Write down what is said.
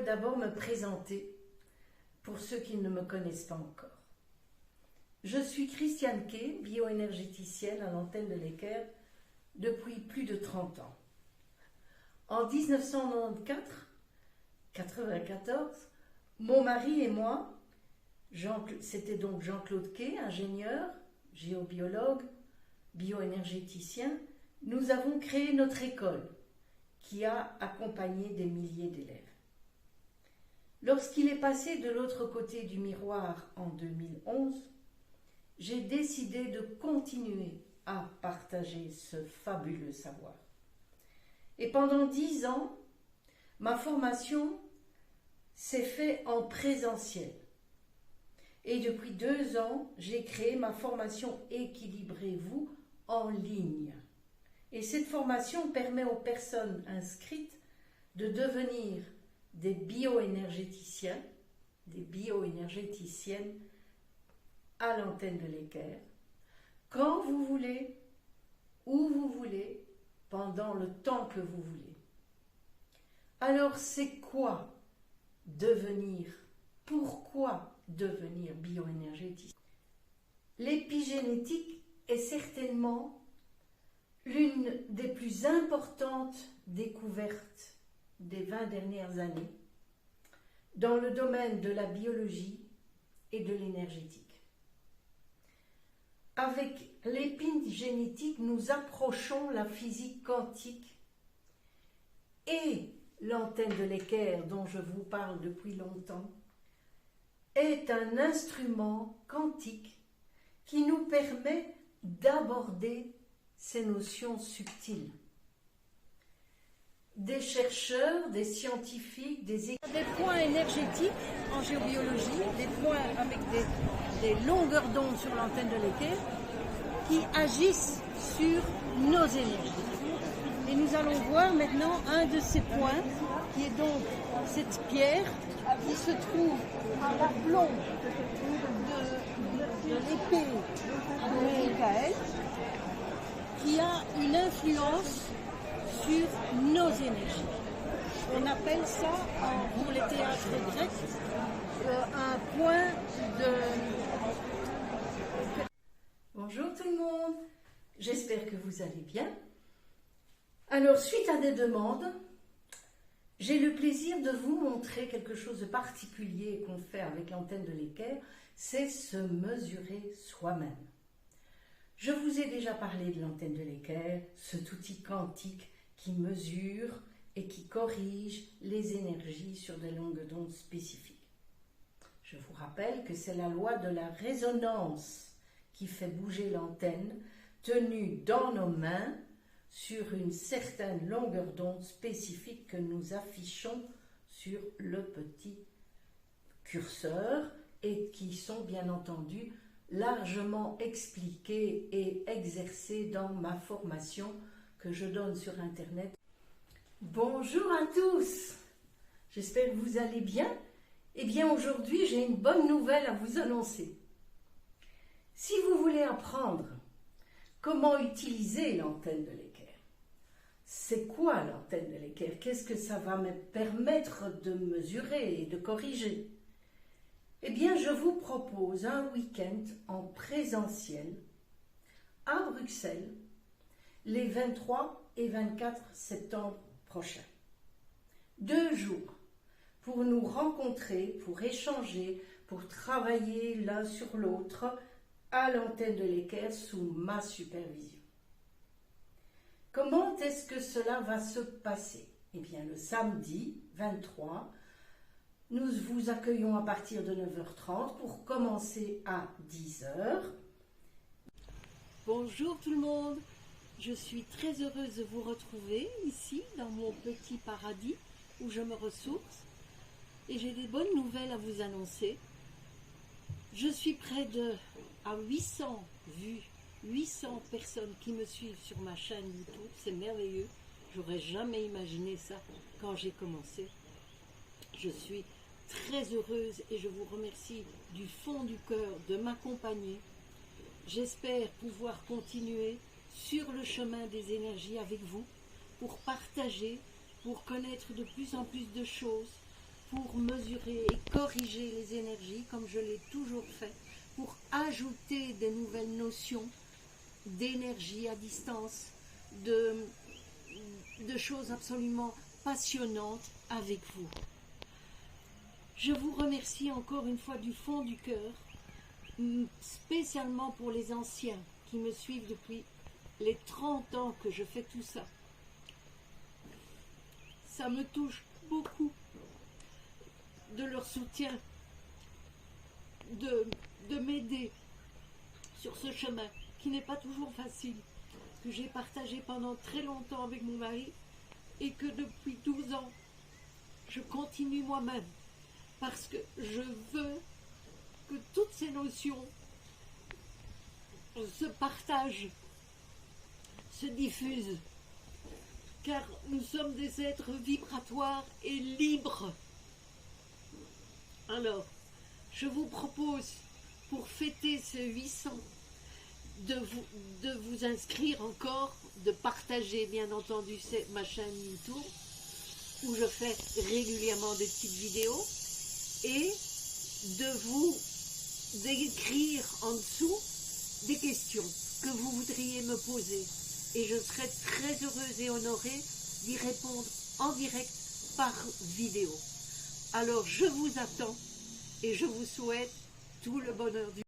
d'abord me présenter pour ceux qui ne me connaissent pas encore. Je suis Christiane Kay, bioénergéticienne à l'antenne de l'Équerre depuis plus de 30 ans. En 1994, mon mari et moi, c'était donc Jean-Claude Kay, ingénieur, géobiologue, bioénergéticien, nous avons créé notre école qui a accompagné des milliers d'élèves. Lorsqu'il est passé de l'autre côté du miroir en 2011, j'ai décidé de continuer à partager ce fabuleux savoir. Et pendant 10 ans, ma formation s'est faite en présentiel. Et depuis 2 ans, j'ai créé ma formation Équilibrez-vous en ligne. Et cette formation permet aux personnes inscrites de devenir des bioénergéticiens, des bioénergéticiennes à l'antenne de l'Équerre, quand vous voulez, où vous voulez, pendant le temps que vous voulez. Alors c'est quoi devenir? Pourquoi devenir bioénergéticien? L'épigénétique est certainement l'une des plus importantes découvertes des 20 dernières années dans le domaine de la biologie et de l'énergétique. Avec l'épigénétique, nous approchons la physique quantique et l'antenne de l'Équerre, dont je vous parle depuis longtemps, est un instrument quantique qui nous permet d'aborder ces notions subtiles. Des chercheurs, des scientifiques, des points énergétiques en géobiologie, des points avec des longueurs d'onde sur l'antenne de l'Équerre qui agissent sur nos énergies. Et nous allons voir maintenant un de ces points qui est donc cette pierre qui se trouve à l'aplomb de l'épée de Michael, qui a une influence sur nos énergies. On appelle ça, pour les théâtres grecs, un point de... Bonjour tout le monde, j'espère que vous allez bien. Alors, suite à des demandes, j'ai le plaisir de vous montrer quelque chose de particulier qu'on fait avec l'antenne de l'Équerre, c'est se mesurer soi-même. Je vous ai déjà parlé de l'antenne de l'Équerre, cet outil quantique qui mesure et qui corrige les énergies sur des longueurs d'onde spécifiques. Je vous rappelle que c'est la loi de la résonance qui fait bouger l'antenne tenue dans nos mains sur une certaine longueur d'onde spécifique que nous affichons sur le petit curseur et qui sont bien entendu largement expliquées et exercées dans ma formation que je donne sur Internet. Bonjour à tous, j'espère que vous allez bien. Eh bien aujourd'hui j'ai une bonne nouvelle à vous annoncer. Si vous voulez apprendre comment utiliser l'antenne de l'Équerre, c'est quoi l'antenne de l'Équerre? Qu'est-ce que ça va me permettre de mesurer et de corriger? Eh bien, je vous propose un week-end en présentiel à Bruxelles les 23 et 24 septembre prochains. 2 jours pour nous rencontrer, pour échanger, pour travailler l'un sur l'autre à l'antenne de l'Équerre sous ma supervision. Comment est-ce que cela va se passer? Eh bien, le samedi 23, nous vous accueillons à partir de 9h30 pour commencer à 10h. Bonjour tout le monde, je suis très heureuse de vous retrouver ici dans mon petit paradis où je me ressource et j'ai des bonnes nouvelles à vous annoncer. Je suis près à 800 vues, 800 personnes qui me suivent sur ma chaîne YouTube, c'est merveilleux, j'aurais jamais imaginé ça quand j'ai commencé. Je suis très heureuse et je vous remercie du fond du cœur de m'accompagner. J'espère pouvoir continuer sur le chemin des énergies avec vous pour partager, pour connaître de plus en plus de choses, pour mesurer et corriger les énergies, comme je l'ai toujours fait, pour ajouter des nouvelles notions d'énergie à distance, de choses absolument passionnantes avec vous. Je vous remercie encore une fois du fond du cœur, spécialement pour les anciens qui me suivent depuis les 30 ans que je fais tout ça. Ça me touche beaucoup de leur soutien, de m'aider sur ce chemin qui n'est pas toujours facile, que j'ai partagé pendant très longtemps avec mon mari et que depuis 12 ans, je continue moi-même parce que je veux que toutes ces notions se partagent, se diffusent, car nous sommes des êtres vibratoires et libres. Alors, je vous propose, pour fêter ce 800, de vous inscrire encore, de partager bien entendu ma chaîne YouTube, où je fais régulièrement des petites vidéos, et de vous d'écrire en dessous des questions que vous voudriez me poser. Et je serai très heureuse et honorée d'y répondre en direct par vidéo. Alors je vous attends et je vous souhaite tout le bonheur du